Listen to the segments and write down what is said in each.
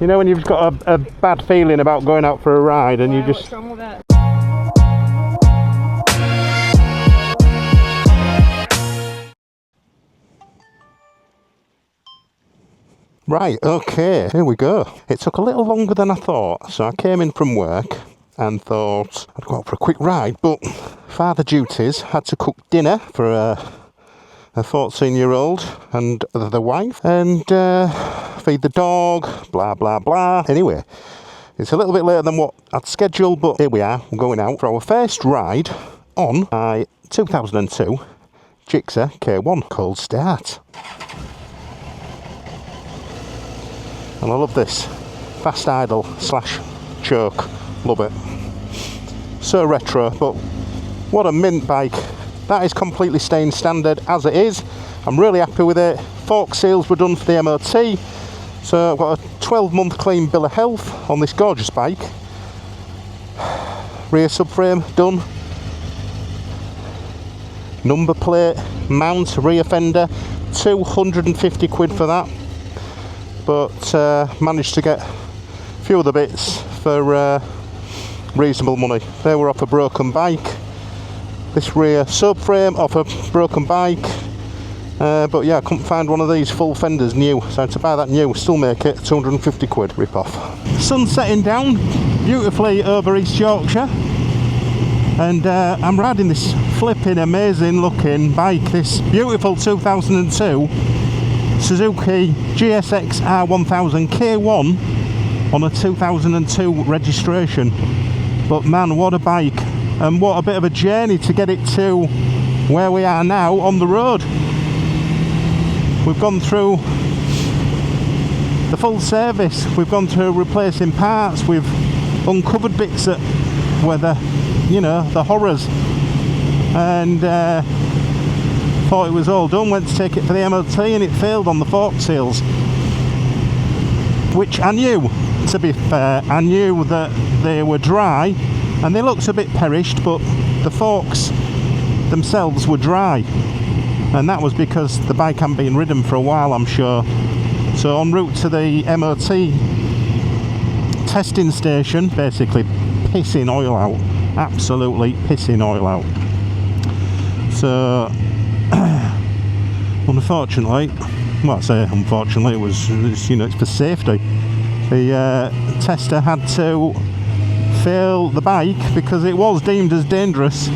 You know when you've got a bad feeling about going out for a ride and you just... What's wrong with that? Right, okay, here we go. It took a little longer than I thought, so I came in from work and thought I'd go out for a quick ride, but father duties had to cook dinner for a 14-year-old and the wife, and feed the dog, blah blah blah. Anyway, it's a little bit later than what I'd scheduled, but here we are. We're going out for our first ride on my 2002 GSXR K1 cold start. And I love this fast idle / choke. Love it. So retro, but what a mint bike. That is completely staying standard as it is. I'm really happy with it. Fork seals were done for the MOT, so I've got a 12-month clean bill of health on this gorgeous bike. Rear subframe done. Number plate, mount, rear fender, 250 quid for that. But managed to get a few other bits for reasonable money. They were off a broken bike. This rear subframe off a broken bike. But yeah, I couldn't find one of these full fenders new, so to buy that new, still make it 250 quid rip-off. Sun setting down beautifully over East Yorkshire, and I'm riding this flipping amazing looking bike, this beautiful 2002 Suzuki GSXR 1000 K1 on a 2002 registration. But man, what a bike, and what a bit of a journey to get it to where we are now on the road. We've gone through the full service, we've gone through replacing parts, we've uncovered bits that were the horrors, and thought it was all done, went to take it for the MOT and it failed on the fork seals, which I knew, to be fair. I knew that they were dry and they looked a bit perished, but the forks themselves were dry, and that was because the bike hadn't been ridden for a while, I'm sure. So en route to the MOT testing station, basically pissing oil out, absolutely pissing oil out. So unfortunately, well, I say unfortunately, it's for safety. The tester had to fail the bike because it was deemed as dangerous,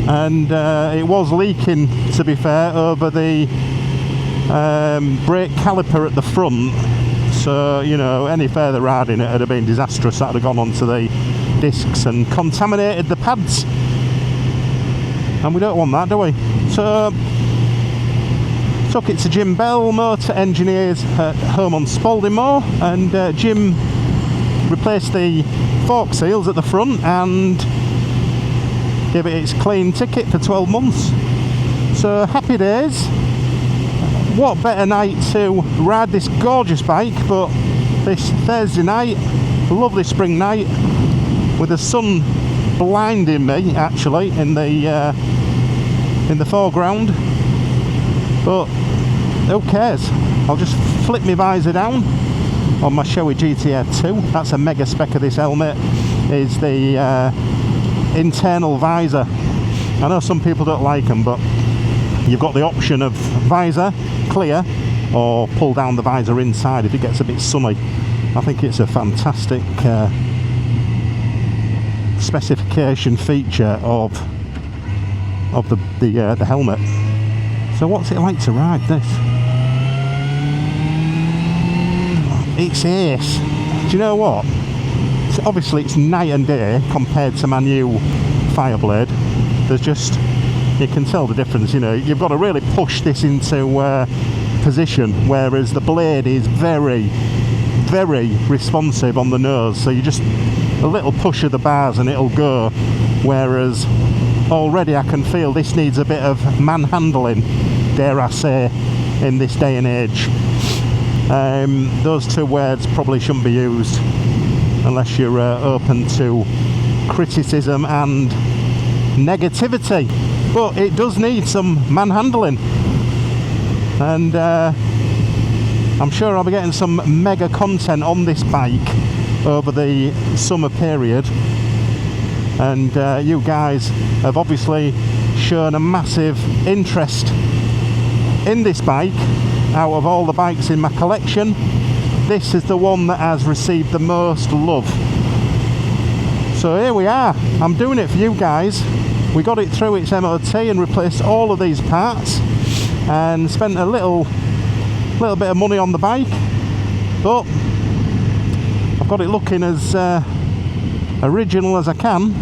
and it was leaking, to be fair, over the brake caliper at the front. So any further riding it would have been disastrous. That would have gone onto the discs and contaminated the pads, and we don't want that, do we? So took it to Jim Bell, motor engineers at home on Spalding Moor, and Jim replaced the fork seals at the front and gave it its clean ticket for 12 months. So happy days. What better night to ride this gorgeous bike but this Thursday night, lovely spring night, with the sun blinding me actually in the foreground. But who cares? I'll just flip my visor down on my showy GTR 2. That's a mega spec of this helmet, is the internal visor. I know some people don't like them, but you've got the option of visor clear or pull down the visor inside if it gets a bit sunny. I think it's a fantastic specification feature of the helmet. So what's it like to ride this? It's ace. Do you know what? Obviously it's night and day compared to my new Fireblade. There's just, you can tell the difference. You've got to really push this into position, whereas the blade is very, very responsive on the nose. So you just a little push of the bars and it'll go, whereas already I can feel this needs a bit of manhandling, dare I say, in this day and age. Those two words probably shouldn't be used unless you're open to criticism and negativity, but it does need some manhandling, and I'm sure I'll be getting some mega content on this bike over the summer period, and you guys have obviously shown a massive interest in this bike. Out of all the bikes in my collection, this is the one that has received the most love. So here we are, I'm doing it for you guys. We got it through its MOT and replaced all of these parts and spent a little bit of money on the bike, but I've got it looking as original as I can,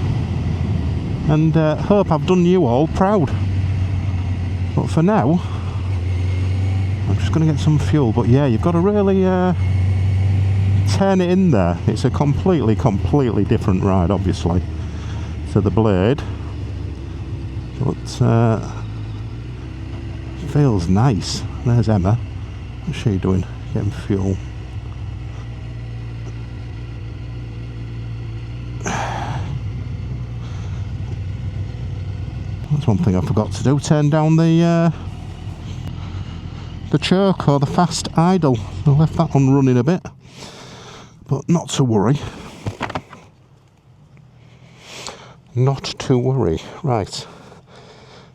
and hope I've done you all proud. But for now, I'm just going to get some fuel. But yeah, you've got to really turn it in there. It's a completely different ride, obviously, to the Blade, but feels nice. There's Emma. What's she doing? Getting fuel. That's one thing I forgot to do, turn down the choke or the fast idle. I left that on running a bit, but not to worry. Not to worry. Right,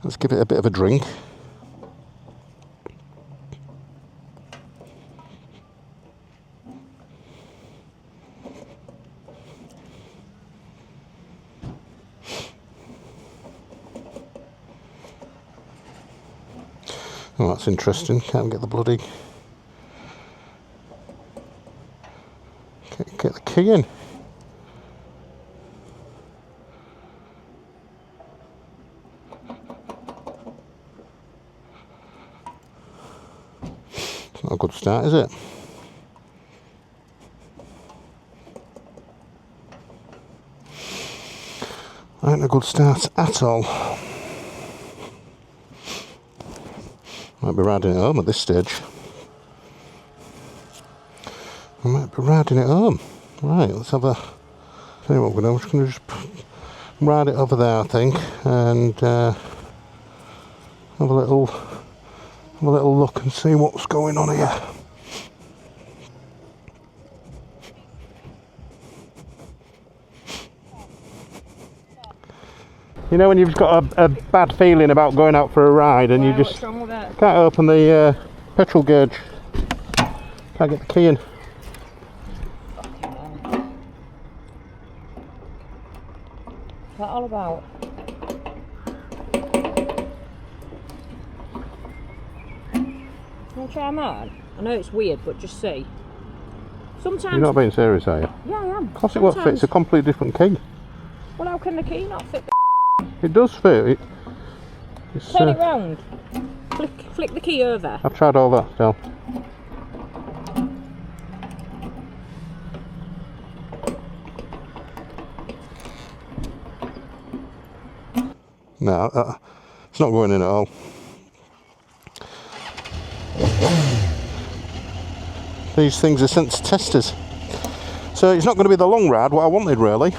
let's give it a bit of a drink. Oh, that's interesting. Can't get the bloody... Get the key in. It's not a good start, is it? Ain't a good start at all. Might be riding it home at this stage. I might be riding it home. Right, let's have a... Tell you what we're going to do. I'm just going to just ride it over there, I think, and have a little look and see what's going on here. You know when you've got a bad feeling about going out for a ride and you just can't open the petrol gauge, can't get the key in. What's that all about? Can I try mine? I know it's weird, but just see. Sometimes... You're not being serious, are you? Yeah, I am. Of course it won't fit, it's a completely different key. Well, how can the key not fit? It does fit. Turn it round. Flick the key over. I've tried all that still. No, it's not going in at all. These things are sent to testers. So it's not going to be the long ride, what I wanted really.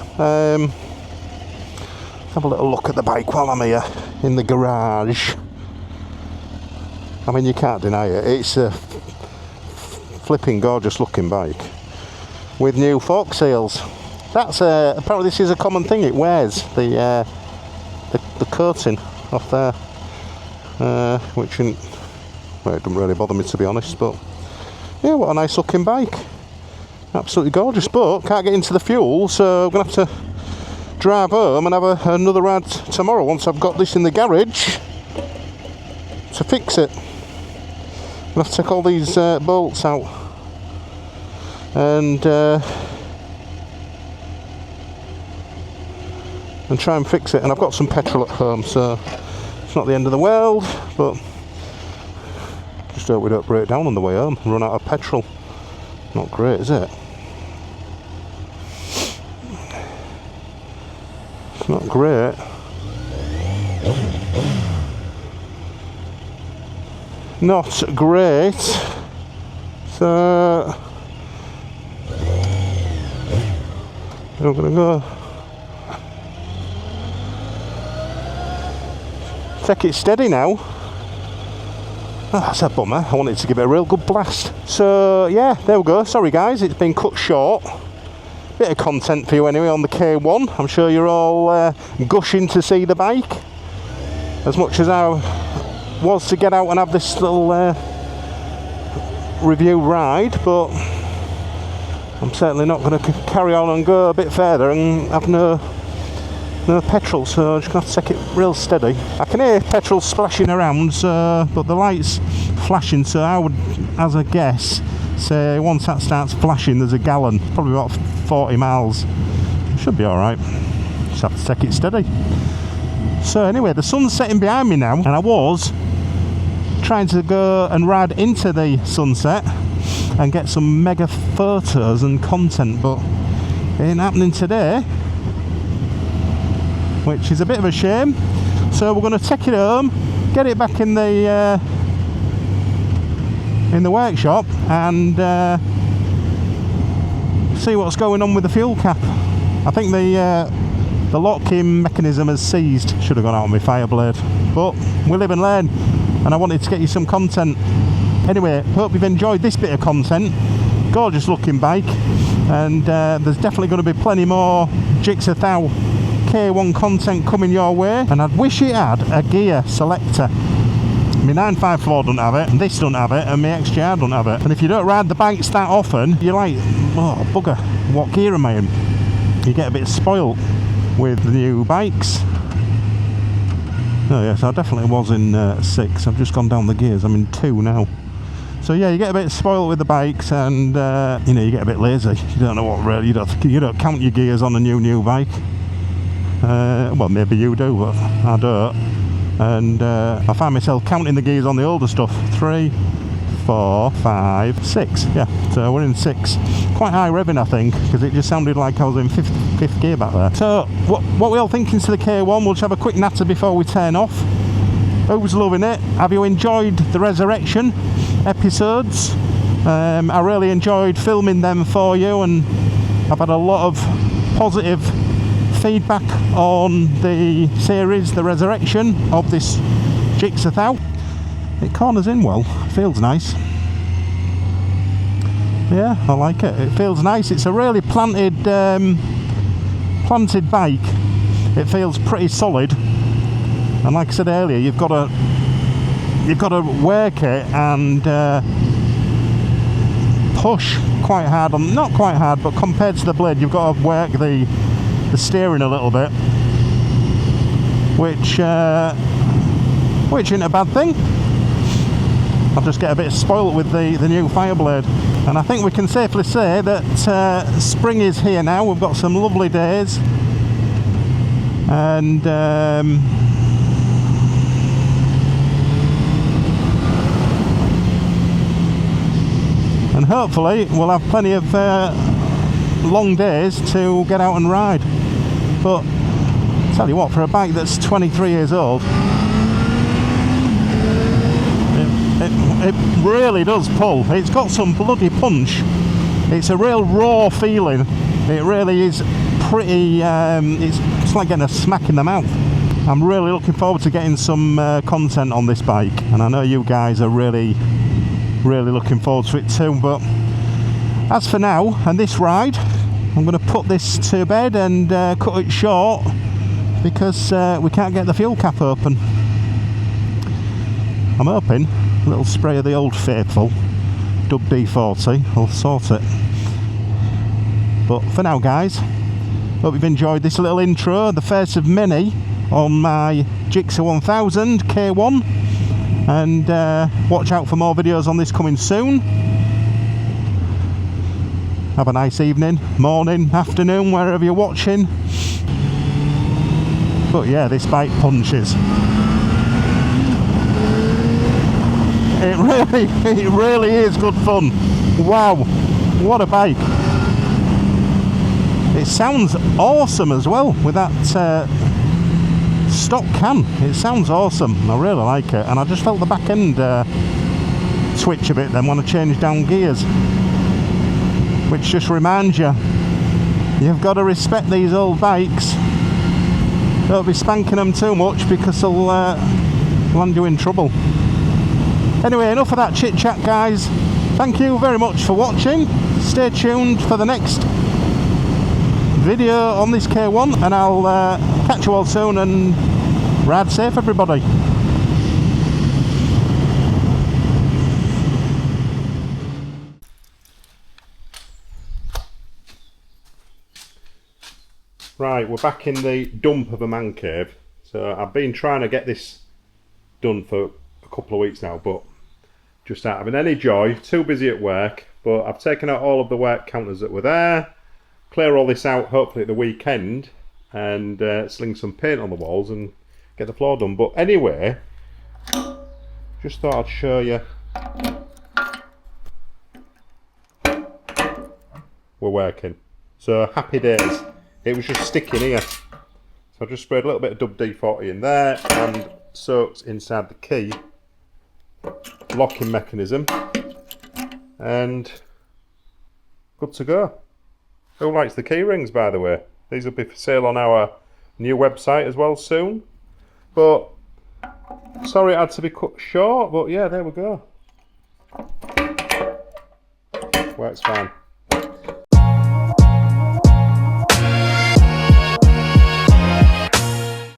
Have a little look at the bike while I'm here in the garage. I mean, you can't deny it. It's a flipping gorgeous looking bike with new fork seals. That's apparently this is a common thing. It wears the coating off there, which well, it doesn't really bother me, to be honest. But yeah, what a nice looking bike. Absolutely gorgeous, but can't get into the fuel, so I'm gonna have to drive home and have another ride tomorrow once I've got this in the garage to fix it. I'll have to take all these bolts out and try and fix it. And I've got some petrol at home, so it's not the end of the world, but just hope we don't break down on the way home and run out of petrol. Not great, is it? It's not great. Not great. So I'm gonna go take it steady now. Oh, that's a bummer. I wanted to give it a real good blast. So yeah, there we go. Sorry guys, it's been cut short. Bit of content for you anyway on the K1. I'm sure you're all gushing to see the bike, as much as I was to get out and have this little review ride, but I'm certainly not going to carry on and go a bit further and have no petrol, so I'm just going to have to take it real steady. I can hear petrol splashing around, but the light's flashing, so I would, as a guess, say once that starts flashing there's a gallon, probably about 40 miles. Should be alright, just have to take it steady. So anyway, the sun's setting behind me now, and I was trying to go and ride into the sunset and get some mega photos and content, but it ain't happening today, which is a bit of a shame. So we're going to take it home, get it back in the workshop, and see what's going on with the fuel cap. I think the locking mechanism has seized. Should have gone out on my Fireblade, but we live and learn, and I wanted to get you some content. Anyway, hope you've enjoyed this bit of content. Gorgeous looking bike, and there's definitely going to be plenty more GSXR K1 content coming your way, and I'd wish it had a gear selector. My 954 doesn't have it, and this doesn't have it, and my XJR doesn't have it. And if you don't ride the bikes that often, you're like, oh bugger, what gear am I in? You get a bit spoilt with the new bikes. Oh yes, I definitely was in 6. I've just gone down the gears, I'm in 2 now. So yeah, you get a bit spoiled with the bikes, and you know, you get a bit lazy. You don't know what really, you don't count your gears on a new bike. Well, maybe you do, but I don't. And I find myself counting the gears on the older stuff. 3, 4, 5, 6. Yeah, so we're in 6. Quite high revving, I think, because it just sounded like I was in fifth gear back there. So what we all thinking to the K1? We'll just have a quick natter before we turn off. Who's loving it? Have you enjoyed the Resurrection episodes? I really enjoyed filming them for you, and I've had a lot of positive feedback on the series, the Resurrection of this GSXR. It corners in well, feels nice. Yeah, I like it. It feels nice. It's a really planted bike. It feels pretty solid, and like I said earlier, you've got to work it and push quite hard on, not quite hard, but compared to the blade, you've got to work the steering a little bit, which isn't a bad thing. I'll just get a bit spoiled with the new Fireblade, and I think we can safely say that spring is here now. We've got some lovely days, and hopefully we'll have plenty of long days to get out and ride. But I'll tell you what, for a bike that's 23 years old, it really does pull. It's got some bloody punch. It's a real raw feeling. It really is pretty, it's like getting a smack in the mouth. I'm really looking forward to getting some content on this bike, and I know you guys are really looking forward to it too. But as for now, and this ride, I'm going to put this to bed and cut it short, because we can't get the fuel cap open. I'm hoping a little spray of the Old Faithful Dub D40 will sort it. But for now guys, hope you've enjoyed this little intro, the first of many on my GSXR 1000 K1, and watch out for more videos on this coming soon. Have a nice evening, morning, afternoon, wherever you're watching. But yeah, this bike punches. It really is good fun. Wow, what a bike. It sounds awesome as well with that stock can. It sounds awesome. I really like it, and I just felt the back end switch a bit then when I changed down gears, which just reminds you, you've got to respect these old bikes. Don't be spanking them too much, because they'll land you in trouble. Anyway, enough of that chit chat, guys. Thank you very much for watching. Stay tuned for the next video on this K1, and I'll catch you all soon, and ride safe, everybody. Right, we're back in the dump of a man cave. So I've been trying to get this done for a couple of weeks now, but just not having any joy, too busy at work. But I've taken out all of the work counters that were there, clear all this out hopefully at the weekend, and sling some paint on the walls and get the floor done. But anyway, just thought I'd show you we're working. So happy days. It was just sticking here. So I just sprayed a little bit of Dub D40 in there and soaked inside the key locking mechanism, and good to go. Who likes the key rings, by the way? These will be for sale on our new website as well soon. But sorry it had to be cut short, but yeah, there we go. Works fine.